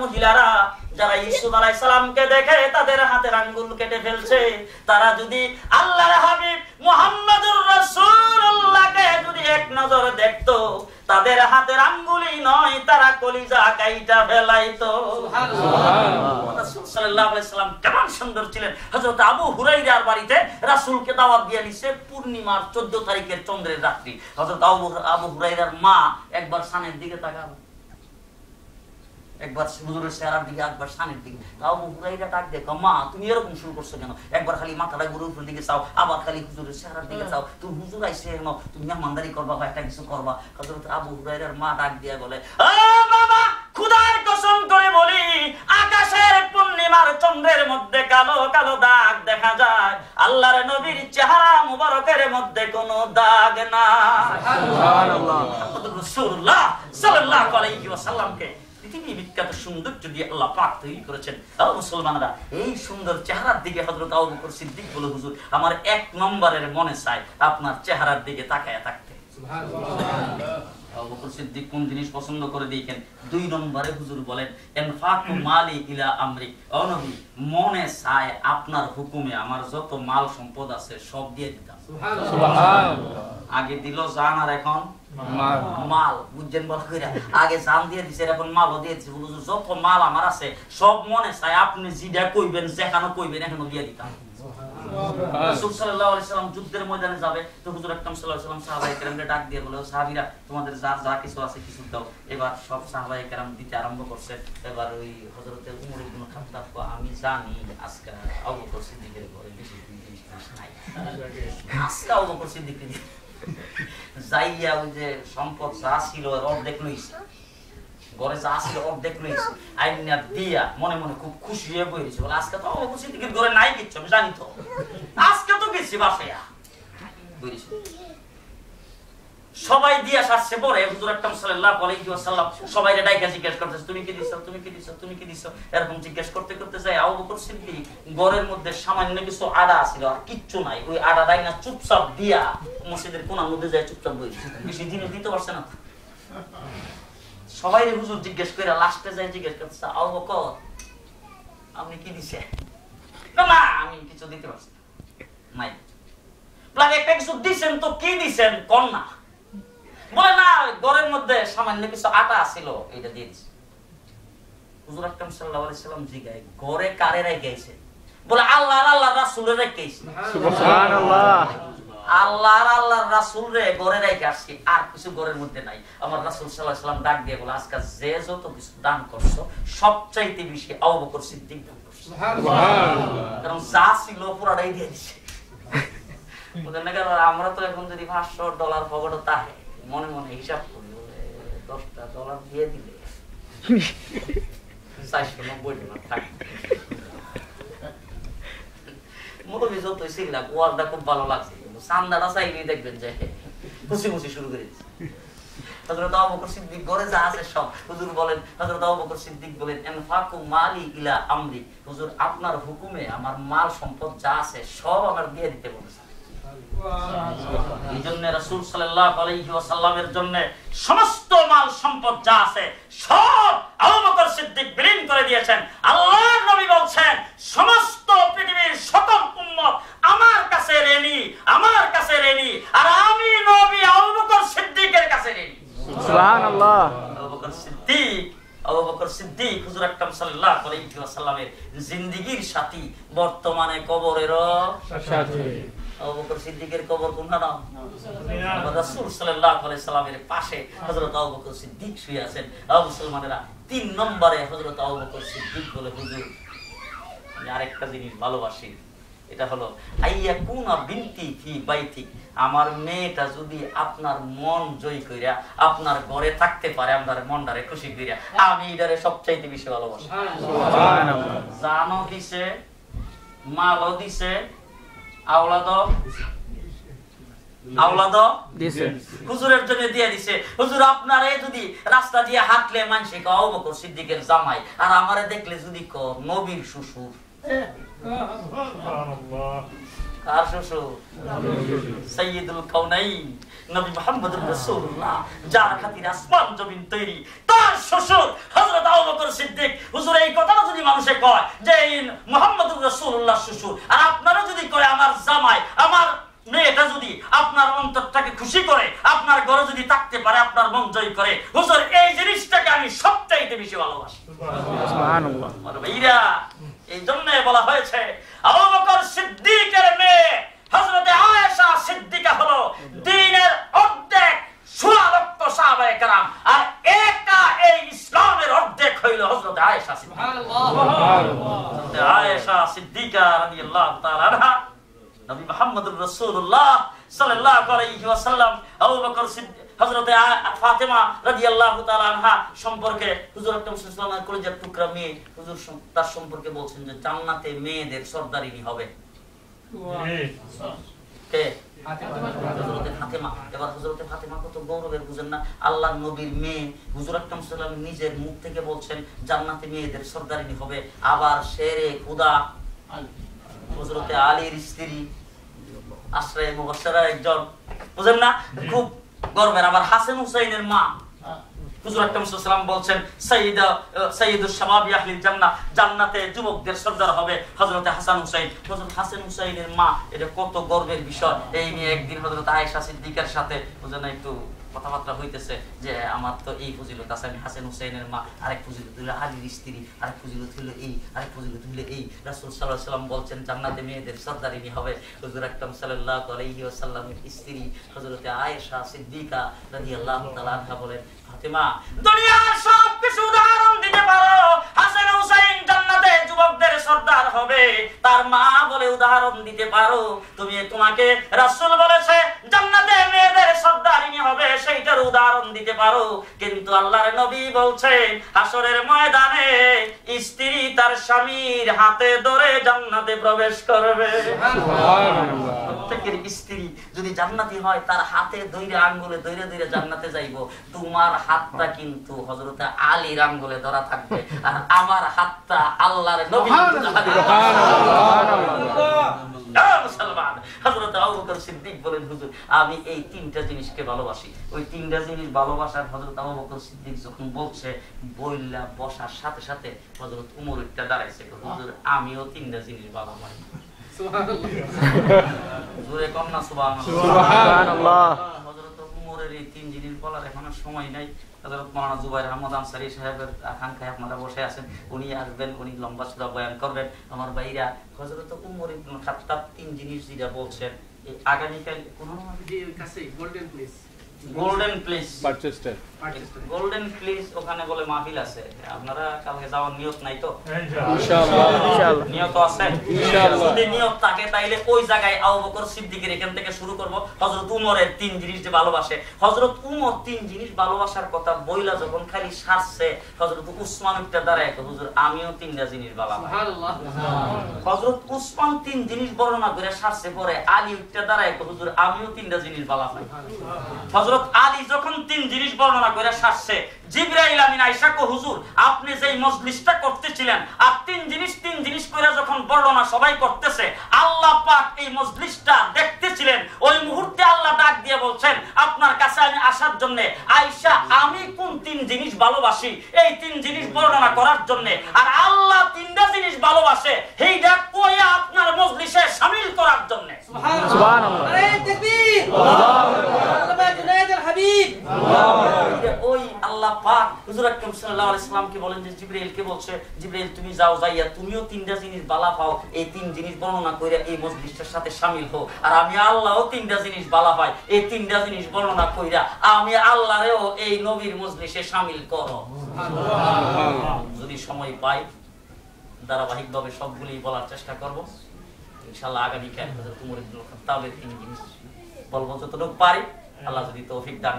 মহিলারা যারা ইউসুফ আলাইহিস সালামকে দেখে তাদের হাতের আঙ্গুল কেটে ফেলছে, তারা যদি আল্লাহর হাবিব মুহাম্মদুর রাসূলুল্লাহকে যদি এক নজর দেখতো, তাদের হাতের আঙ্গুলই নয় তারা কলিজা কাইটা ফেলাইতো। সুবহানাল্লাহ। রাসূল সাল্লাল্লাহু আলাইহি সাল্লাম কেমন সুন্দর ছিলেন। হযরত আবু হুরায়রার বাড়িতে রাসূলকে দাওয়াত দিয়ে নিছে পূর্ণিমার 14 তারিখের চন্দ্রের রাত্রি। হযরত আবু হুরায়রার মা একবার সানের দিকে তাকালো, একবার হুজুরের চেহারার দিকে, একবার সানের দিকে। আবু হুরায়রা ডাক দেখো, মা তুমি এরকম শুরু করছো কেন? একবার খালি মাথাটা গুরুর দিকে চাও, আবার খালি হুজুরের চেহারার দিকে চাও। তুমি হুজুর আইছে কেন? তুমি মেহমানদারি করবা বা একটা কিছু করবা। হযরত আবু হুরায়রার মা ডাক দিয়া বলে, ও বাবা, খোদার কসম করে বলি, আকাশের পূর্ণিমার চন্দ্রের মধ্যে কালো কালো দাগ দেখা যায়, আল্লাহর নবীর চেহারা মুবারকের মধ্যে কোনো দাগ না। সুবহানাল্লাহ। রাসূলুল্লাহ সাল্লাল্লাহু আলাইহি ওয়াসাল্লামকে পৃথিবী বিখ্যাত সৌন্দর্য দিয়ে আল্লাহ পাক তৈরি করেছেন। মুসলমানরা, এই সুন্দর চেহারার দিকে হযরত আবু বকর সিদ্দিক বলে, হুজুর আমার এক নম্বরের মনে চায় আপনার চেহারার দিকে তাকায়া থাকতে। সুবহানাল্লাহ। আবু বকর সিদ্দিক কোন জিনিস পছন্দ করে দেখেন? 2 নম্বরে হুজুর বলেন, ইনফাকু মালি ইলা আমরি, ও নবী মনে চায় আপনার হুকুমে আমার যত মাল সম্পদ আছে সব দিয়ে দিতাম। সুবহানাল্লাহ। আগে দিল জান আর এখন মাল, বুঝছেন বল কইরা? আগে জান দিয়ে দিছে, এখন মালও দিয়ে দিছে। হুজুর যত মাল আমার আছে সব মনে চায় আপনি যেটা কইবেন, যেখানে কইবেন এখনো দিয়ে দিতাম। রাসূল সাল্লাল্লাহু আলাইহি সাল্লাম যুদ্ধের ময়দানে যাবে তো হুজুর আকরাম সাল্লাল্লাহু আলাইহি সাল্লাম সাহাবায়ে কেরামকে ডাক দিয়ে বলে, সাহাবীরা তোমাদের যা কিছু আছে কিছু দাও। এবার সব সাহাবায়ে কেরাম দিতে আরম্ভ করছে। এবার ওই হযরতে উমর ইবনে খাত্তাব কো, আমি জানি আজকে আবু বকর সিদ্দিকের ঘরে বেশি জিনিস নাই, আজকে আবু বকর সিদ্দিক যাইয়া ওই যে সম্পদ যা ছিল অর্ধেক লইছে, ঘরে যা ছিল অর্ধেক লইছে, আইনা দিয়া মনে মনে খুব খুশি হয়ে বইছে, বলে আজকে তো আবু বকর সিদ্দিকের ঘরে নাই কিচ্ছু, আমি জানি তো, আজকে তো গেছি বাসায়া বইছে। সবাই দিয়া আসছে পরে হুজুর আকরাম সাল্লাল্লাহু আলাইহি ওয়াসাল্লাম সবাইরে ডাইকা জিজ্ঞেস করতেছে, তুমি কি দিছো, তুমি কি দিছো, তুমি কি দিছো, এরকম জিজ্ঞেস করতে করতে যায় আবু বকর সিদ্দিক ঘরের মধ্যে সামান্য কিছু আড়া ছিল, আর কিচ্ছু নাই, ওই আড়া দাইনা চুপচাপ দিয়া মসজিদের কোণার মধ্যে যায় চুপচাপ বইছে। বেশি দিনে দিতে পারছে না। সবাই হুজুর জিজ্ঞেস করে লাস্টে যায় জিজ্ঞেস করতেছে, আবু বকর আপনি কি দিছে? না আমি কিছু দিতে পারছি নাই। বলে একটা কিছু দিছেন তো, কি দিছেন কোন না? বলে না, ঘরের মধ্যে সামান্য কিছু আটা ছিল, এটা দিয়ে দিছি। হুজুর আকরাম সাল্লাল্লাহু আলাইহি সাল্লাম জিগায়, ঘরে কারে রেখেছে? বলে আল্লাহর রাসূলের রেখেছে। সুবহানাল্লাহ। আল্লাহর রাসূল রে ঘরে রেখে আসছি, আর কিছু ঘরের মধ্যে নাই। আমার রাসূল সাল্লাল্লাহু আলাইহি সাল্লাম ডাক দিয়ে বলে, আজকে যে যত কিছু দান করছো সবচাইতে বেশি আবু বকর সিদ্দিক দান করছে। সুবহানাল্লাহ। কারণ যা ছিল পুরাটাই দিয়ে দিছে। ওদের নাকি আমরা তো এখন যদি $500 পকেটে থাকে মনে মনে হিসাব করি, বলে $10 দিয়ে দিলে 490 টাকা থাকে। মোটামুটি যত শিখলাম ওয়ার্ডটা খুব ভালো লাগছে, কিন্তু চান্দাটা চাইলেই দেখবেন যে খুশি খুশি শুরু করে দিচ্ছে। হযরত আবু বকর সিদ্দিক ঘরে যা আছে সব হুজুর বলেন, হযরত আবু বকর সিদ্দিক বলেন, ইনফাকু মালি ইলা আমরি, হুজুর আপনার হুকুমে আমার মাল সম্পদ যা আছে সব আমার দিয়ে দিতে বলেছে। এই জন্য রাসূল সাল্লাল্লাহু আলাইহি ওয়াসাল্লামের জন্য সমস্ত মাল সম্পদ যা আছে সব আবু বকর সিদ্দিক বিলীন করে দিয়েছেন। আল্লাহর নবী বলছেন, সমস্ত পৃথিবীর সকল উম্মত আমার কাছে ঋণী, আমার কাছে ঋণী, আর আমি নবী আবু বকর সিদ্দিকের কাছে ঋণী। সুবহানাল্লাহ। আবু বকর সিদ্দিক হুজুর আকরাম সাল্লাল্লাহু আলাইহি ওয়াসাল্লামের জিন্দেগীর সাথী, বর্তমানে কবরেরও সাথী। আবু বকর সিদ্দিকের কবর কোনটা? রাসূল সাল্লাল্লাহু আলাইহি সাল্লামের পাশে হযরত আবু বকর সিদ্দিক শুয়ে আছেন। মুসলমানেরা 3 নম্বরে হযরত আবু বকর সিদ্দিক বলে, হুজুর আমি আরেকটা জিনিস ভালোবাসি, এটা হলো আইয়াকুনা বিনতি ফি বাইতি, আমার মেয়েটা যদি আপনার মন জয় কইরা আপনার ঘরে থাকতে পারে, আপনার মনটারে খুশি কইরা, আমি এটারে সবচাইতে বেশি ভালোবাসি। সুবহানাল্লাহ। জানো দিছে, মালও দিছে, আওলাদ দিছে, হুজুরের জন্য দিয়ে দিছে। হুজুর আপনারে যদি রাস্তা দিয়ে হাঁটলে মানুষে কয় আবু বকর সিদ্দিকের জামাই, আর আমারে দেখলে যদি কয় নবীর শ্বশুর। সুবহানাল্লাহ। আর শ্বশুর সাইয়্যিদুল কাউনাইন নবী মুহাম্মদুর রাসূলুল্লাহ, যার খাতিরে আসমান জমিন তৈরি, তার শ্বশুর হযরত আবু বকর সিদ্দিক। হুজুর এই কথাটা যদি মানুষে কয় যে মুহাম্মদুর রাসূলুল্লাহ শ্বশুর, আর আপনারা যদি কয় আমার জামাই, আমার মেয়েটা যদি আপনার অন্তরটাকে খুশি করে, আপনার ঘরে যদি থাকতে পারে, আপনার মন জয় করে, হুজুর এই জিনিসটাকে আমি সবচাইতে বেশি ভালোবাসি। সুবহানাল্লাহ। আমার ভাইরা, এই জন্য বলা হয়েছে আবু বকর সিদ্দিকের মেয়ে হযরতে আয়েশা সিদ্দিকা হলো দ্বীনের অর্ধেক, 16 লক্ষ সাহাবায়ে কেরাম, আর একা এই ইসলামের অর্ধেক হইল হযরতে আয়েশা সিদ্দিকা। সুবহানাল্লাহ। হযরতে আয়েশা সিদ্দিকা রাদিয়াল্লাহু তাআলা আনহা নবী মুহাম্মদুর রাসূলুল্লাহ সাল্লাল্লাহু আলাইহি ওয়াসাল্লাম আবু বকর সিদ্দিক হযরতে ফাতেমা রাদিয়াল্লাহু তাআলা আনহা সম্পর্কে হুজুর আকরাম সাল্লাল্লাহু আলাইহি ওয়াসাল্লামের কলিজার টুকরা মেয়ে, হুজুর তার সম্পর্কে বলছেন যে জান্নাতে মেয়েদের সর্দারিনী হবে। কে? হযরতে ফাতেমা। এবার হযরতে ফাতেমা কত গৌরবের, বুঝেন না? আল্লাহর নবীর মেয়ে, হুজুর আকরাম সাল্লাল্লাহু আলাইহি ওয়াসাল্লাম নিজের মুখ থেকে বলছেন জান্নাতে মেয়েদের সর্দারিনী হবে। আবার শেরে খুদা হযরতে আলীর স্ত্রী, আশরায়ে মুবাশশারা একজন, বুঝেন না? খুব গর্বের। আবার হাসান হুসাইনের মা, হুজুর আকরাম সাল্লাল্লাহু আলাইহি ওয়াসাল্লাম বলছেন সাইয়্যিদুশ শাবাবি আহলিল জান্নাহ, জান্নাতে যুবকদের সর্দার হবে হযরতে হাসান হুসাইন। হযরত হাসান হুসাইনের মা, এটা কত গর্বের বিষয়। এই নিয়ে একদিন হযরত আয়েশা সিদ্দিকার সাথে বুঝেন না একটু কথাবার্তা হইতেছে যে আমার তো এই ফজিলত আছে, আমি হাসান হুসাইনের মা, আরেক ফজিলত হলো আলীর স্ত্রী, আরেক ফজিলত হলো এই, আরেক ফজিলত হলো এই। রাসূল সাল্লাল্লাহু আলাইহি ওয়াসাল্লাম বলছেন জান্নাতে মেয়েদের সর্দারিনী হবে হুজুর আকরাম সাল্লাল্লাহু আলাইহি ওয়াসাল্লামের স্ত্রী হযরতে আয়েশা সিদ্দিকা রাদিয়াল্লাহু তাআলা আনহা বলেন, ফাতেমা, দুনিয়ার সব কিছু উদাহরণ দিতে পারো, হাসান হুসাইন জান্নাতে যুবকদের সর্দার হবে, তার মা বলে উদাহরণ দিতে পারো তুমি, তোমাকে রাসূল বলেছে জান্নাতে মেয়েদের সর্দারিনী হবে, সেইটার উদাহরণ দিতে পারো, কিন্তু আল্লাহর নবী বলছেন হাসরের ময়দানে স্ত্রী তার স্বামীর হাতে ধরে জান্নাতে প্রবেশ করবে। সুবহানাল্লাহ। প্রত্যেকের স্ত্রী যদি জান্নাতি হয় তার হাতে ধরে আঙ্গুলে ধরে ধরে জান্নাতে যাইবো। তোমার হাতটা কিন্তু হযরতে আলীর আঙ্গুলে ধরা থাকবে, আর আমার হাতটা আল্লাহর নবী। মুসলমান হযরতে আবু বকর সিদ্দিক বলেন, হুজুর আমি এই তিনটা জিনিসকে ভালোবাসি। ওই তিনটা জিনিস ভালোবাসার হযরত আবু বকর সিদ্দিক যখন বলছে, বইলা বসার সাথে সাথে হযরত উমর একটা দাঁড়াইছে, হুজুর আমিও তিনটা জিনিস ভালোবাসি। সুবহানাল্লাহ। জোরে কম না সুবহানাল্লাহ। সুবহানাল্লাহ। হযরত উমরের এই তিন জিনিস বলার এখন সময় নাই। হযরত মাওলানা জুবাইর আহমদ আনসারী সাহেবের আকাঙ্ক্ষায় আপনারা বসে আছেন, উনি আসবেন, উনি লম্বা চূড়া বয়ান করবেন। আমার ভাইরা, হযরত উমর ইবনে খাত্তাব তিন জিনিস যেটা বলছেন, এই আগামীকাল কোন কাছে গোল্ডেন প্লেস, গোল্ডেন প্লেস পারচেস্টার, গোল্ডেন প্লেস, ওখানে বলে মাহফিল আছে। আপনারা কালকে যাওয়ার নিয়ত নাই তো? ইনশাআল্লাহ। ইনশাআল্লাহ নিয়ত আছে। ইনশাআল্লাহ যদি নিয়ত থাকে তাইলে ওই জায়গায় আবু বকর সিদ্দিকের এখান থেকে শুরু করব। হযরত উমরের তিন জিনিস যে ভালোবাসে, হযরত উমর তিন জিনিস ভালোবাসার কথা বইলা যখন খালি সারছে, হযরত উসমান একটা দাঁড়ায়, হুজুর আমিও তিনটা জিনিস ভালোবাসি। সুবহানাল্লাহ। হযরত উসমান তিন জিনিস বর্ণনা করে সারছে, পরে আলী একটা দাঁড়ায়, হুজুর আমিও তিনটা জিনিস ভালোবাসি। হযরত আলী যখন তিন জিনিস বর্ণনা করে সারছে, জিবরাইল আমিন আয়েশা কো, হুজুর আপনি যেই মজলিসটা করতেছিলেন আর তিন জিনিস করে যখন বর্ণনা সবাই করতেছে, আল্লাহ পাক এই মজলিসটা দেখতেছিলেন, ওই মুহূর্তে আল্লাহ ডাক দিয়ে বলছেন আপনার কাছে আমি আসার জন্য, আয়েশা আমি কোন তিন জিনিস ভালোবাসি এই তিন জিনিস বর্ণনা করার জন্য, আর আল্লাহ তিনটা জিনিস ভালোবাসে এইটা কইয়া আপনার মজলিসে শামিল করার জন্য। সুবহানাল্লাহ। সুবহানাল্লাহ। আরে তাকবীর, আল্লাহু আকবার, জুনাইদুল হাবিব। ওই আল্লাহ পাক হুজুর আকরাম সাল্লাল্লাহু আলাইহি সাল্লামকে বলেন যে জিবরাইলকে বলছে, জিবরাইল তুমি যাও, যাইয়া তুমিও তিনটা জিনিস বালা পাও, এই তিন জিনিস বর্ণনা কইরা এই মজলিসটার সাথে শামিল হও, আর আমি আল্লাহও তিনটা জিনিস বালা পাই, এই তিনটা জিনিস বর্ণনা কইরা আমি আল্লাহরেও এই নবীর মজলিসে শামিল করো। সুবহানাল্লাহ। যদি সময় পাই ধারাবাহিকভাবে সবগুলি বলার চেষ্টা করব ইনশাআল্লাহ। আগামীকাল হযরত উমর ইবনে খাত্তাবের তিন জিনিস বলবো যতটুকু পারি, আল্লাহ যদি তৌফিক দান